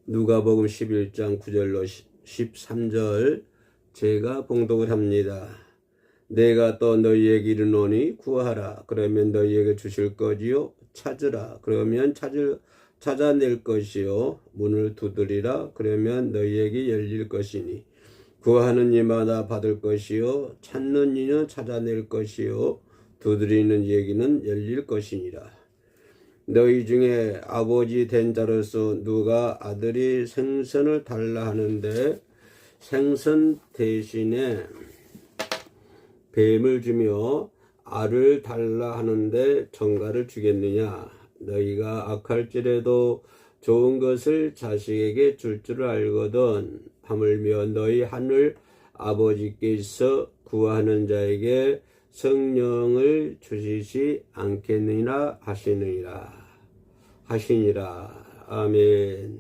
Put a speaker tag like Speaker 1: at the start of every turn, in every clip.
Speaker 1: 누가복음 11장 9절로 13절 제가 봉독을 합니다. 내가 또 너희에게 이르노니 구하라 그러면 너희에게 주실 거지요. 찾으라 그러면 찾아낼 것이요. 문을 두드리라 그러면 너희에게 열릴 것이니 구하는 이마다 받을 것이요. 찾는 이는 찾아낼 것이요. 두드리는 이에게는 열릴 것이니라. 너희 중에 아버지 된 자로서 누가 아들이 생선을 달라 하는데 생선 대신에 뱀을 주며 알을 달라 하는데 정갈을 주겠느냐? 너희가 악할지라도 좋은 것을 자식에게 줄 줄 알거든. 하물며 너희 하늘 아버지께서 구하는 자에게 성령을 주시지 않겠느니라 하시니라. 아멘.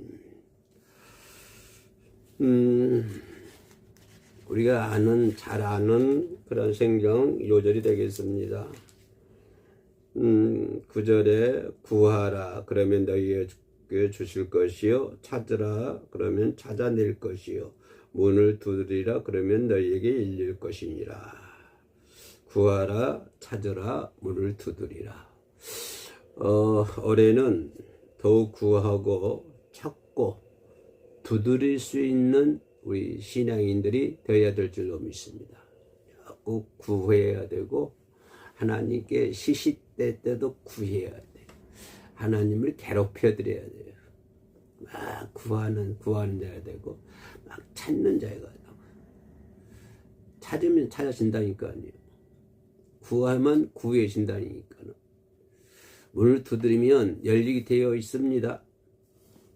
Speaker 1: 우리가 잘 아는 그런 성경 요절이 되겠습니다. 9절에 구하라 그러면 너희에게 주실 것이요. 찾으라 그러면 찾아낼 것이요. 문을 두드리라 그러면 너희에게 열릴 것이니라. 구하라, 찾으라, 문을 두드리라. 올해는 더욱 구하고 찾고 두드릴 수 있는 우리 신앙인들이 되어야 될 줄로 믿습니다. 꼭 구해야 되고 하나님께 시시때 때도 구해야 돼. 하나님을 괴롭혀 드려야 돼요. 막 구하는 자가 되고 막 찾는 자가 되고 찾으면 찾아진다니까요. 구하면 구해진다니까요. 문을 두드리면 열리게 되어 있습니다.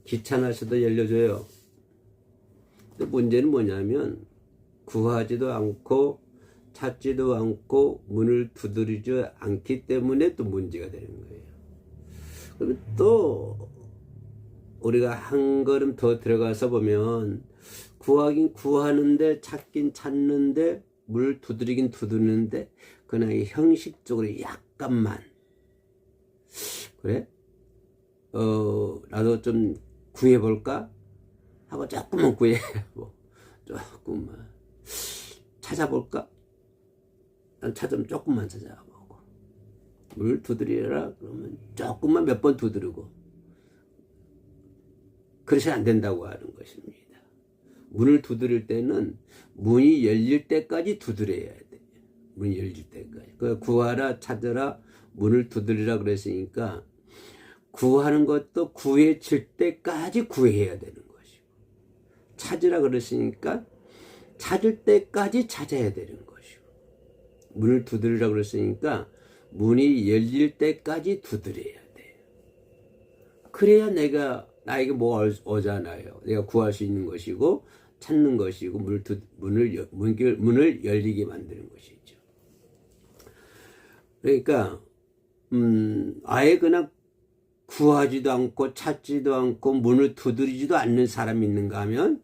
Speaker 1: 귀찮아서도 열려줘요. 근데 문제는 뭐냐면 구하지도 않고 찾지도 않고 문을 두드리지 않기 때문에 또 문제가 되는 거예요. 그럼 또 우리가 한 걸음 더 들어가서 보면 구하긴 구하는데 찾긴 찾는데 문을 두드리긴 두드리는데 그냥 형식적으로 약간만 그래? 나도 좀 구해볼까? 하고 조금만 구해보고 조금만 찾아볼까? 난 찾으면 조금만 찾아보고 문을 두드리라 그러면 조금만 몇 번 두드리고 그래서 안 된다고 하는 것입니다. 문을 두드릴 때는 문이 열릴 때까지 두드려야 돼. 문이 열릴 때까지. 구하라, 찾으라, 문을 두드리라 그랬으니까 구하는 것도 구해질 때까지 구해야 되는 것이고 찾으라 그랬으니까 찾을 때까지 찾아야 되는 것이고 문을 두드리라 그랬으니까 문이 열릴 때까지 두드려야 돼. 그래야 나에게 뭐 오잖아요. 내가 구할 수 있는 것이고 찾는 것이고 문을 열리게 만드는 것이죠. 그러니까 아예 그냥 구하지도 않고 찾지도 않고 문을 두드리지도 않는 사람이 있는가 하면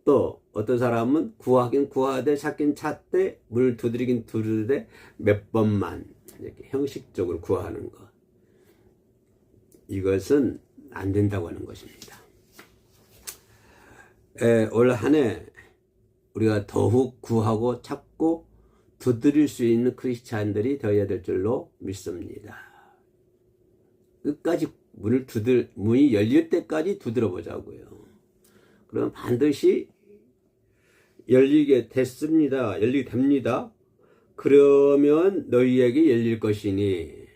Speaker 1: 또 어떤 사람은 구하긴 구하되 찾긴 찾되 문을 두드리긴 두드리되 몇 번만 이렇게 형식적으로 구하는 것. 이것은 안 된다고 하는 것입니다. 올 한 해 우리가 더욱 구하고 찾고 두드릴 수 있는 크리스찬들이 되어야 될 줄로 믿습니다. 끝까지 문이 열릴 때까지 두드려 보자고요. 그럼 반드시 열리게 됩니다. 그러면 너희에게 열릴 것이니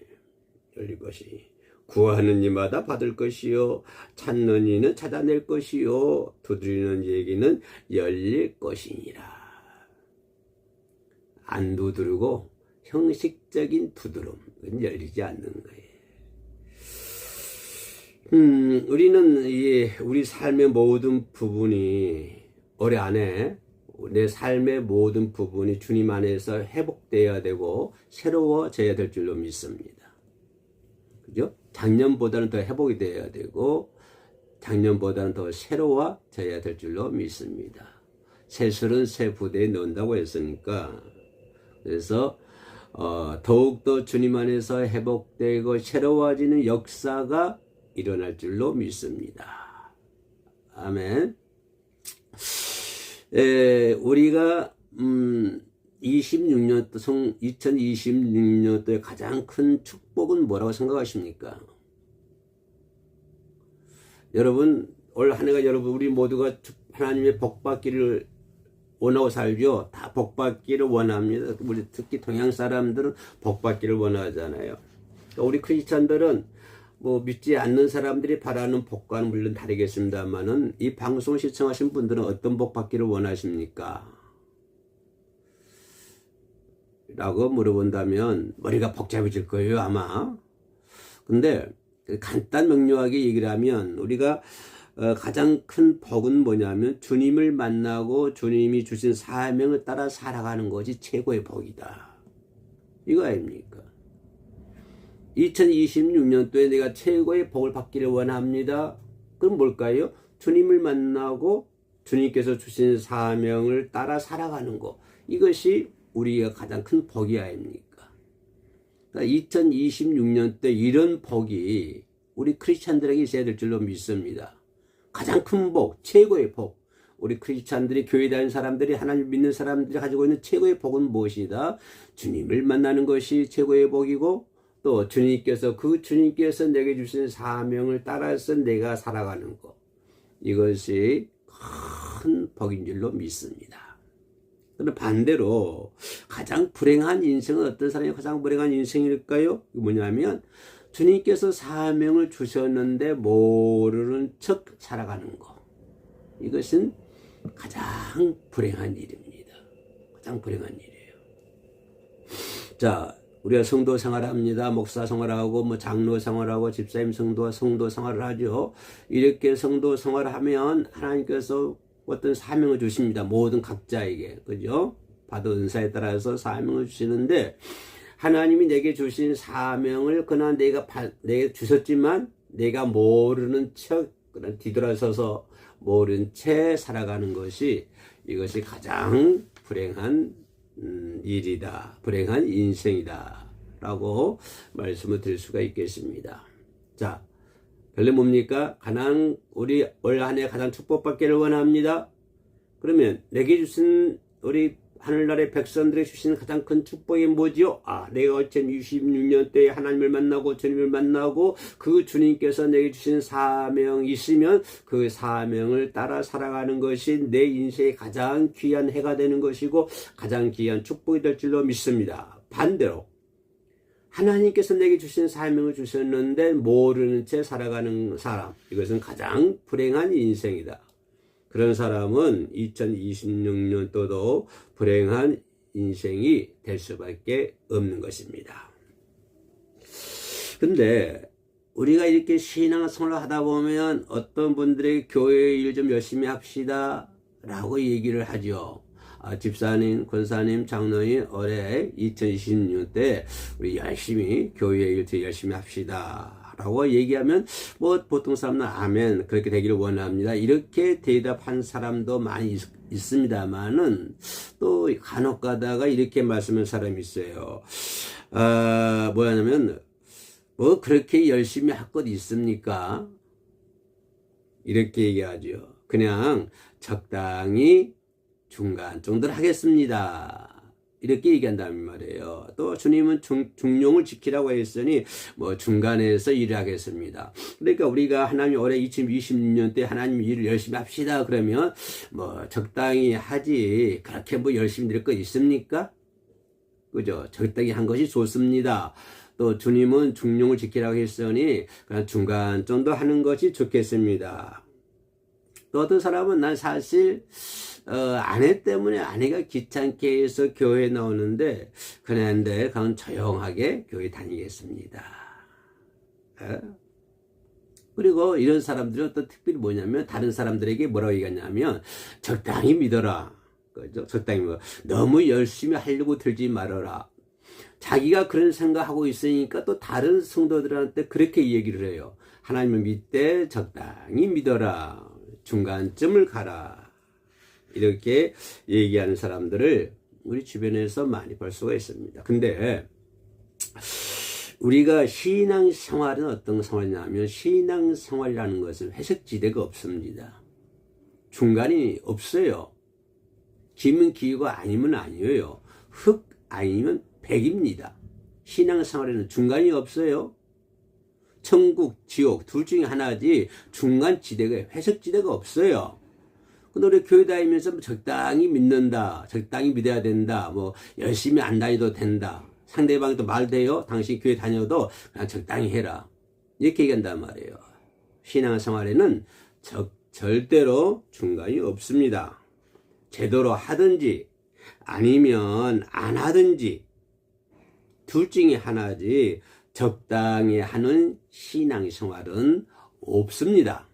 Speaker 1: 구하는 이마다 받을 것이요 찾는 이는 찾아낼 것이요 두드리는 이에게는 열릴 것이니라. 안 두드리고 형식적인 두드림은 열리지 않는 거예요. 우리는 우리 삶의 모든 부분이 올해 안에 내 삶의 모든 부분이 주님 안에서 회복되어야 되고 새로워져야 될 줄로 믿습니다. 그죠? 작년보다는 더 회복이 되어야 되고 작년보다는 더 새로워져야 될 줄로 믿습니다. 새술은 새 부대에 넣는다고 했으니까 그래서 더욱더 주님 안에서 회복되고 새로워지는 역사가 일어날 줄로 믿습니다. 아멘. 우리가 2026년도의 가장 큰 축복은 뭐라고 생각하십니까? 여러분, 올 한 해가 우리 모두가 하나님의 복받기를 원하고 살죠. 다 복받기를 원합니다. 우리 특히 동양 사람들은 복받기를 원하잖아요. 그러니까 우리 크리스찬들은 뭐 믿지 않는 사람들이 바라는 복과는 물론 다르겠습니다만은 이 방송을 시청하신 분들은 어떤 복 받기를 원하십니까? 라고 물어본다면 머리가 복잡해질 거예요, 아마. 근데 간단 명료하게 얘기를 하면 우리가 가장 큰 복은 뭐냐면 주님을 만나고 주님이 주신 사명을 따라 살아가는 것이 최고의 복이다. 이거 아닙니까? 2026년도에 내가 최고의 복을 받기를 원합니다. 그럼 뭘까요? 주님을 만나고 주님께서 주신 사명을 따라 살아가는 것. 이것이 우리가 가장 큰 복이 아닙니까? 그러니까 2026년 때 이런 복이 우리 크리스찬들에게 있어야 될 줄로 믿습니다. 가장 큰 복, 최고의 복. 우리 크리스찬들이 교회 다니는 사람들이 하나님 믿는 사람들이 가지고 있는 최고의 복은 무엇이다? 주님을 만나는 것이 최고의 복이고 또 주님께서 내게 주신 사명을 따라서 내가 살아가는 것. 이것이 큰 복인 줄로 믿습니다. 그런데 반대로 가장 불행한 인생은 어떤 사람이 가장 불행한 인생일까요? 뭐냐면 주님께서 사명을 주셨는데 모르는 척 살아가는 것. 이것은 가장 불행한 일입니다. 가장 불행한 일이에요. 자, 우리가 성도 생활합니다. 목사 생활하고 뭐 장로 생활하고 집사님 성도 생활을 하죠. 이렇게 성도 생활하면 하나님께서 어떤 사명을 주십니다. 모든 각자에게. 그죠? 받은 은사에 따라서 사명을 주시는데 하나님이 내게 주신 사명을 그러나 내게 주셨지만 내가 모르는 척 그런 뒤돌아서서 모른 채 살아가는 것이 이것이 가장 불행한 일이다. 불행한 인생이다. 라고 말씀을 드릴 수가 있겠습니다. 자, 결론 뭡니까? 우리 올 한 해 가장 축복받기를 원합니다. 그러면 내게 주신 우리 하늘나라의 백성들에게 주신 가장 큰 축복이 뭐지요? 내가 2026년 때에 하나님을 만나고 주님을 만나고 그 주님께서 내게 주신 사명이 있으면 그 사명을 따라 살아가는 것이 내 인생의 가장 귀한 해가 되는 것이고 가장 귀한 축복이 될 줄로 믿습니다. 반대로 하나님께서 내게 주신 사명을 주셨는데 모르는 채 살아가는 사람, 이것은 가장 불행한 인생이다. 그런 사람은 2026년도도 불행한 인생이 될 수밖에 없는 것입니다. 근데 우리가 이렇게 신앙생활을 하다 보면 어떤 분들에게 교회 일 좀 열심히 합시다 라고 얘기를 하죠. 집사님, 권사님, 장로님 올해 2026년 때 우리 열심히 교회 일 열심히 합시다 라고 얘기하면 뭐 보통 사람은 아멘 그렇게 되기를 원합니다 이렇게 대답한 사람도 많이 있습니다만은 또 간혹 가다가 이렇게 말씀하는 사람이 있어요. 뭐냐면 뭐 그렇게 열심히 할 것 있습니까? 이렇게 얘기하죠. 그냥 적당히 중간 정도를 하겠습니다. 이렇게 얘기한다는 말이에요. 또 주님은 중용을 지키라고 했으니 뭐 중간에서 일을 하겠습니다. 그러니까 우리가 하나님 올해 2026년 때 하나님 일을 열심히 합시다 그러면 뭐 적당히 하지 그렇게 뭐 열심히 될 거 있습니까? 그죠? 적당히 한 것이 좋습니다. 또 주님은 중용을 지키라고 했으니 그냥 중간 정도 하는 것이 좋겠습니다. 또 어떤 사람은 난 사실 아내 때문에 아내가 귀찮게 해서 교회에 나오는데 그런데 그냥 조용하게 교회 다니겠습니다. 그리고 이런 사람들은 또 특별히 뭐냐면 다른 사람들에게 뭐라고 얘기하냐면 적당히 믿어라. 그죠? 적당히 믿어. 너무 열심히 하려고 들지 말아라. 자기가 그런 생각하고 있으니까 또 다른 성도들한테 그렇게 얘기를 해요. 하나님을 믿되 적당히 믿어라. 중간쯤을 가라. 이렇게 얘기하는 사람들을 우리 주변에서 많이 볼 수가 있습니다. 근데 우리가 신앙생활은 어떤 생활이냐면 신앙생활이라는 것은 회색지대가 없습니다. 중간이 없어요. 기면 기이고 아니면 아니에요. 흑 아니면 백입니다. 신앙생활에는 중간이 없어요. 천국, 지옥 둘 중에 하나지 중간 지대가 회색지대가 없어요. 근데 우리 교회 다니면서 적당히 믿는다, 적당히 믿어야 된다, 뭐 열심히 안 다녀도 된다. 상대방도 말 돼요. 당신 교회 다녀도 그냥 적당히 해라. 이렇게 얘기한단 말이에요. 신앙생활에는 절대로 중간이 없습니다. 제대로 하든지 아니면 안 하든지 둘 중에 하나지 적당히 하는 신앙생활은 없습니다.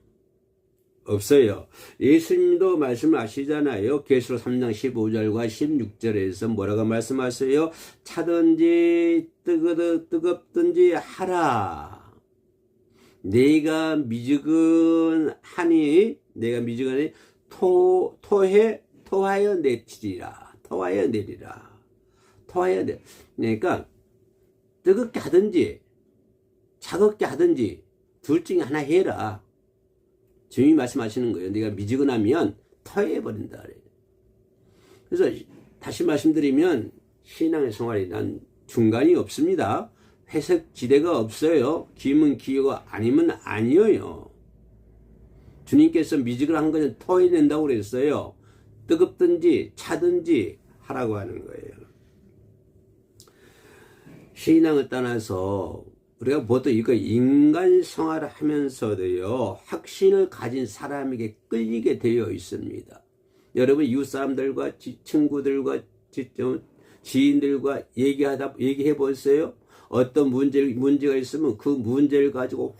Speaker 1: 없어요. 예수님도 말씀하시잖아요. 계시록 3장 15절과 16절에서 뭐라고 말씀하세요? 차든지 뜨겁든지 하라. 내가 미지근하니 토하여 내리라. 그러니까 뜨겁게 하든지 차갑게 하든지 둘 중에 하나 해라. 주님이 말씀하시는 거예요. 네가 미지근하면 토해버린다. 그래서 다시 말씀드리면 신앙의 생활이 난 중간이 없습니다. 회색 지대가 없어요. 기면 기이고 아니면 아니에요. 주님께서 미지근한 것은 토해야 된다고 그랬어요. 뜨겁든지 차든지 하라고 하는 거예요. 신앙을 떠나서 우리가 보통 이거 인간 생활을 하면서도요, 확신을 가진 사람에게 끌리게 되어 있습니다. 여러분, 이웃 사람들과 친구들과 지인들과 얘기해 보세요. 어떤 문제가 있으면 그 문제를 가지고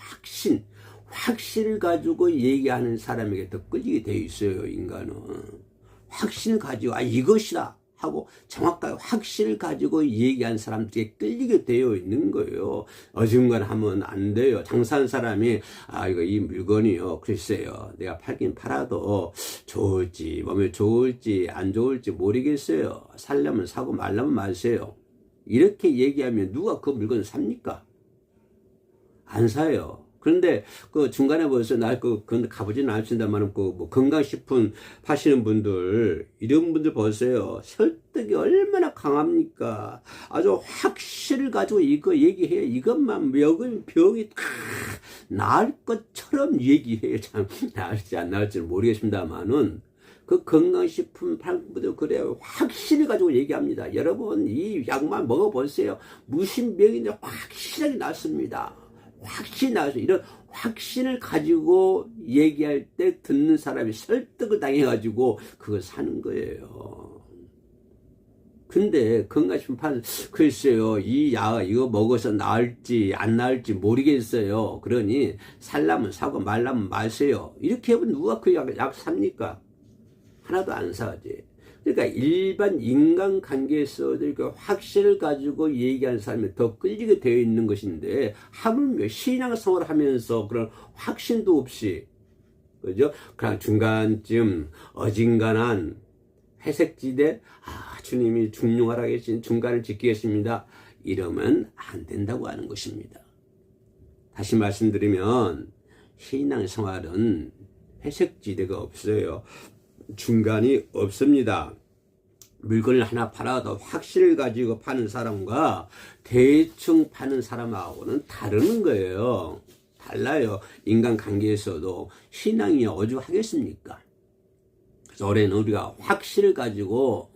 Speaker 1: 확신을 가지고 얘기하는 사람에게 더 끌리게 되어 있어요, 인간은. 확신을 가지고, 이것이다 하고 정확하게 확신을 가지고 얘기한 사람들에게 끌리게 되어 있는 거예요. 어중간하면 안 돼요. 장사한 사람이 이거 이 물건이요, 글쎄요, 내가 팔긴 팔아도 좋을지 몸에 좋을지 안 좋을지 모르겠어요. 살려면 사고 말려면 마세요. 이렇게 얘기하면 누가 그 물건을 삽니까? 안 사요. 그런데 그 중간에 벌써 그건 가보지는 않습니다만 뭐 건강식품 파시는 분들, 이런 분들 보세요. 설득이 얼마나 강합니까? 아주 확실을 가지고 이거 얘기해요. 이것만 먹으면 병이 나을 것처럼 얘기해요. 참 나을지 안 나을지는 모르겠습니다만은 그 건강식품 파는 분들 그래요. 확실히 가지고 얘기합니다. 여러분, 이 약만 먹어보세요. 무슨 병인지 확실하게 낫습니다. 확신이 나서 이런 확신을 가지고 얘기할 때 듣는 사람이 설득을 당해가지고 그걸 사는 거예요. 근데 건강식품 파는, 글쎄요, 이거 먹어서 나을지 안 나을지 모르겠어요. 그러니 살라면 사고 말라면 마세요. 이렇게 하면 누가 그 약 삽니까? 하나도 안 사지. 그러니까 일반 인간관계에서도 이렇게 확신을 가지고 얘기하는 사람이 더 끌리게 되어 있는 것인데, 하물며 신앙생활을 하면서 그런 확신도 없이, 그죠? 그냥 중간쯤 어진간한 회색지대, 주님이 중용하라 계신 중간을 지키겠습니다, 이러면 안 된다고 하는 것입니다. 다시 말씀드리면 신앙생활은 회색지대가 없어요. 중간이 없습니다. 물건을 하나 팔아도 확신을 가지고 파는 사람과 대충 파는 사람하고는 다른 거예요. 달라요. 인간관계에서도 신앙이 오죽하겠습니까? 그래서 올해는 우리가 확신을 가지고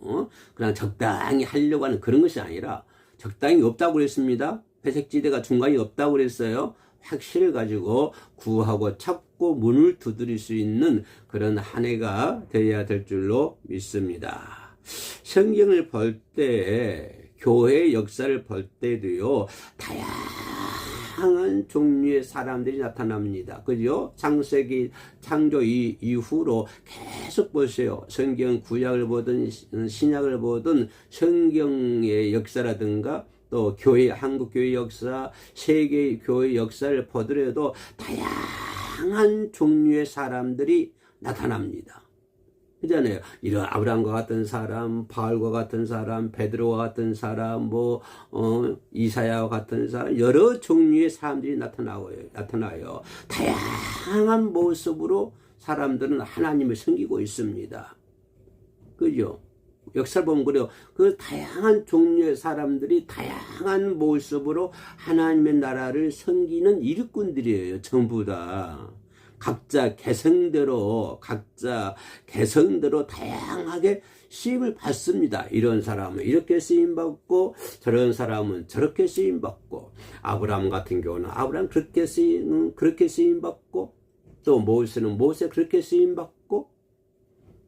Speaker 1: 그냥 적당히 하려고 하는 그런 것이 아니라, 적당히 없다고 그랬습니다. 회색지대가 중간이 없다고 그랬어요. 확신을 가지고 구하고 찾고 문을 두드릴 수 있는 그런 한 해가 되어야 될 줄로 믿습니다. 성경을 볼 때, 교회의 역사를 볼 때도요, 다양한 종류의 사람들이 나타납니다. 그죠? 창세기 창조 이후로 계속 보세요. 성경 구약을 보든 신약을 보든 성경의 역사라든가 또 한국 교회 역사, 세계 교회 역사를 보더라도 다양한 종류의 사람들이 나타납니다. 그잖아요. 이런 아브라함과 같은 사람, 바울과 같은 사람, 베드로와 같은 사람, 이사야와 같은 사람, 여러 종류의 사람들이 나타나요. 다양한 모습으로 사람들은 하나님을 섬기고 있습니다. 그죠? 역사를 보면 그래요. 그 다양한 종류의 사람들이 다양한 모습으로 하나님의 나라를 섬기는 일꾼들이에요. 전부 다. 각자 개성대로 다양하게 쓰임을 받습니다. 이런 사람은 이렇게 쓰임받고 저런 사람은 저렇게 쓰임받고 아브라함 같은 경우는 아브라함 그렇게 쓰임받고 또 모세는 모세 그렇게 쓰임받고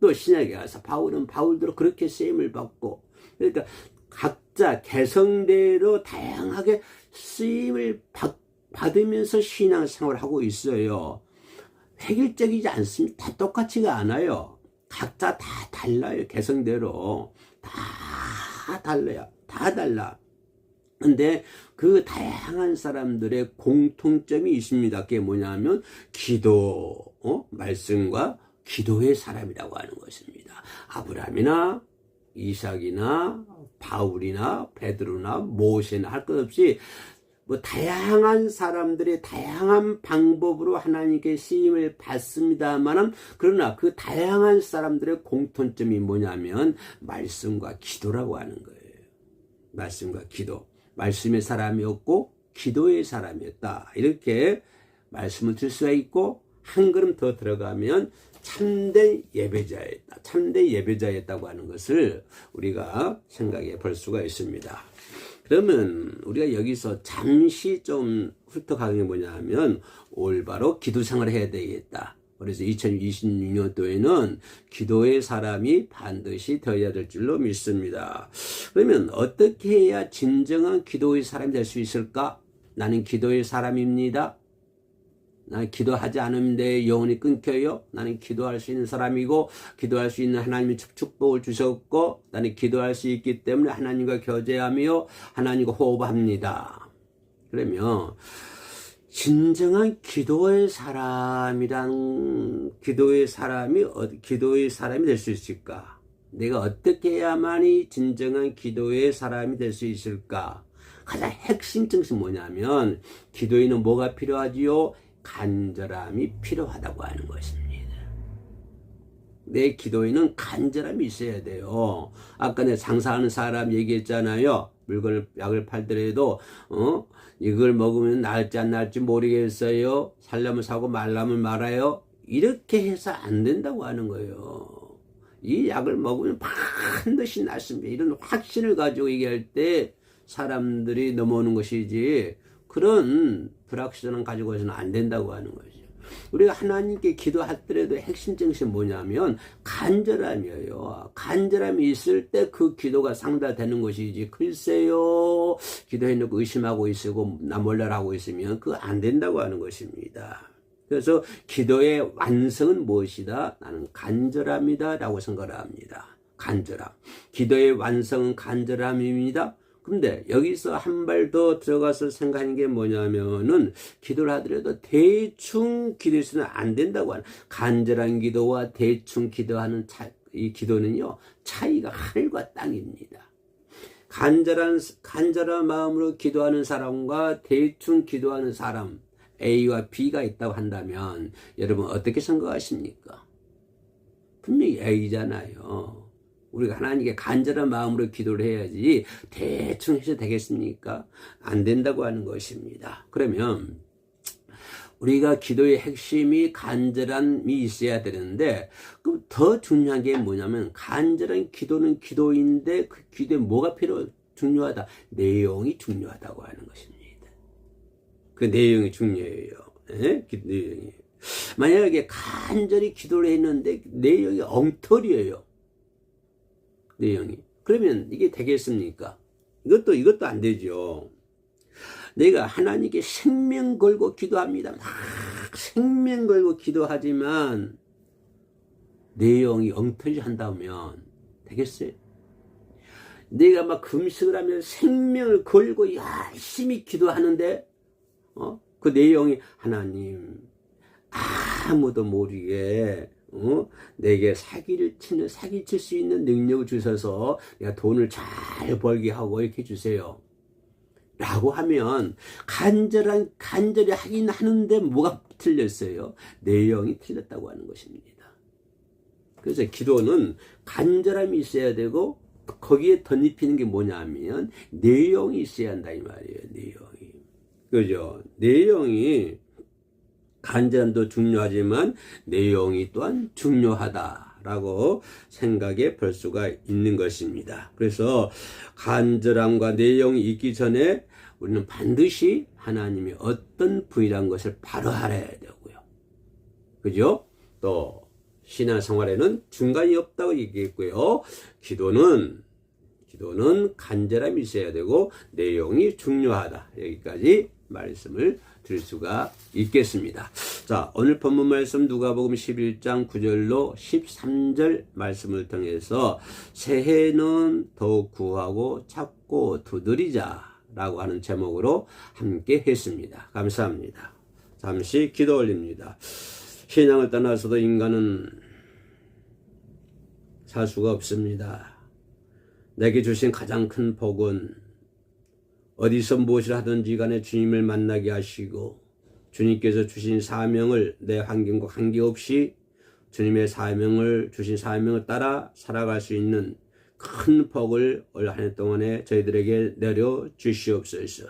Speaker 1: 또 신약에 가서 바울은 바울대로 그렇게 쓰임을 받고 그러니까 각자 개성대로 다양하게 쓰임을 받으면서 신앙생활을 하고 있어요. 획일적이지 않습니다. 다 똑같지가 않아요. 각자 다 달라요. 개성대로 다 달라요. 다 달라. 근데 그 다양한 사람들의 공통점이 있습니다. 그게 뭐냐면 기도, 말씀과 기도의 사람이라고 하는 것입니다. 아브라함이나 이삭이나 바울이나 베드로나 모세나 할 것 없이 뭐 다양한 사람들의 다양한 방법으로 하나님께 쓰임을 받습니다만은 그러나 그 다양한 사람들의 공통점이 뭐냐면 말씀과 기도라고 하는 거예요. 말씀과 기도. 말씀의 사람이었고 기도의 사람이었다. 이렇게 말씀을 들 수가 있고 한 걸음 더 들어가면 참된 예배자였다. 참된 예배자였다고 하는 것을 우리가 생각해 볼 수가 있습니다. 그러면 우리가 여기서 잠시 좀 훑어가는 게 뭐냐면 올바로 기도 생활을 해야 되겠다. 그래서 2026년도에는 기도의 사람이 반드시 되어야 될 줄로 믿습니다. 그러면 어떻게 해야 진정한 기도의 사람이 될 수 있을까? 나는 기도의 사람입니다. 나는 기도하지 않으면 내 영혼이 끊겨요. 나는 기도할 수 있는 사람이고 기도할 수 있는 하나님의 축복을 주셨고 나는 기도할 수 있기 때문에 하나님과 교제하며 하나님과 호흡합니다. 그러면 진정한 기도의 사람이 될 수 있을까? 내가 어떻게 해야만이 진정한 기도의 사람이 될 수 있을까? 가장 핵심 정신 뭐냐면 기도에는 뭐가 필요하지요? 간절함이 필요하다고 하는 것입니다. 내 기도에는 간절함이 있어야 돼요. 아까 내가 장사하는 사람 얘기했잖아요. 약을 팔더라도 이걸 먹으면 나을지 안 나을지 모르겠어요. 살려면 사고 말라면 말아요. 이렇게 해서 안 된다고 하는 거예요. 이 약을 먹으면 반드시 낫습니다. 이런 확신을 가지고 얘기할 때 사람들이 넘어오는 것이지 그런 불확실함을 가지고서는 안 된다고 하는 거죠. 우리가 하나님께 기도하더라도 핵심 정신이 뭐냐면 간절함이에요. 간절함이 있을 때 그 기도가 상달되는 것이지 글쎄요 기도해놓고 의심하고 있고 나 몰라라 하고 있으면 그거 안 된다고 하는 것입니다. 그래서 기도의 완성은 무엇이다? 나는 간절함이다 라고 생각을 합니다. 간절함. 기도의 완성은 간절함입니다. 근데 여기서 한 발 더 들어가서 생각하는 게 뭐냐면은 기도를 하더라도 대충 기도해서는 안 된다고 하는 간절한 기도와 대충 기도하는 이 기도는요 차이가 하늘과 땅입니다. 간절한 마음으로 기도하는 사람과 대충 기도하는 사람 A와 B가 있다고 한다면 여러분 어떻게 생각하십니까? 분명히 A잖아요. 우리가 하나님께 간절한 마음으로 기도를 해야지 대충 해서 되겠습니까? 안 된다고 하는 것입니다. 그러면 우리가 기도의 핵심이 간절함이 있어야 되는데 그럼 더 중요한 게 뭐냐면 간절한 기도는 기도인데 그 기도에 뭐가 중요하다? 내용이 중요하다고 하는 것입니다. 그 내용이 중요해요. 네? 내용이. 만약에 간절히 기도를 했는데 내용이 엉터리예요. 내용이. 그러면 이게 되겠습니까? 이것도 안 되죠. 내가 하나님께 생명 걸고 기도합니다. 막 생명 걸고 기도하지만 내용이 엉터리 한다면 되겠어요? 내가 막 금식을 하면 생명을 걸고 열심히 기도하는데 그 내용이 하나님 아무도 모르게 내게 사기를 칠 수 있는 능력을 주셔서 내가 돈을 잘 벌게 하고 이렇게 해주세요. 라고 하면 간절히 하긴 하는데 뭐가 틀렸어요? 내용이 틀렸다고 하는 것입니다. 그래서 기도는 간절함이 있어야 되고 거기에 덧입히는 게 뭐냐 하면 내용이 있어야 한다 이 말이에요. 내용이. 그죠? 내용이 간절함도 중요하지만 내용이 또한 중요하다라고 생각해 볼 수가 있는 것입니다. 그래서 간절함과 내용이 있기 전에 우리는 반드시 하나님이 어떤 분이라는 것을 바로 알아야 되고요. 그죠? 또 신앙생활에는 중간이 없다고 얘기했고요. 기도는 간절함이 있어야 되고 내용이 중요하다. 여기까지 말씀을 드릴 수가 있겠습니다. 자, 오늘 본문 말씀 누가복음 11장 9절로 13절 말씀을 통해서 새해는 더욱 구하고 찾고 두드리자라고 하는 제목으로 함께 했습니다. 감사합니다. 잠시 기도 올립니다. 신앙을 떠나서도 인간은 살 수가 없습니다. 내게 주신 가장 큰 복은 어디서 무엇을 하든지 간에 주님을 만나게 하시고 주님께서 주신 사명을 내 환경과 관계없이 주님의 주신 사명을 따라 살아갈 수 있는 큰 복을 올 한 해 동안에 저희들에게 내려 주시옵소서.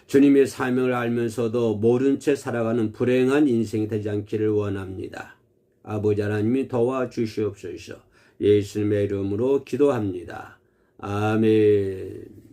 Speaker 1: 주님의 사명을 알면서도 모른 채 살아가는 불행한 인생이 되지 않기를 원합니다. 아버지 하나님이 도와주시옵소서. 예수님의 이름으로 기도합니다. 아멘.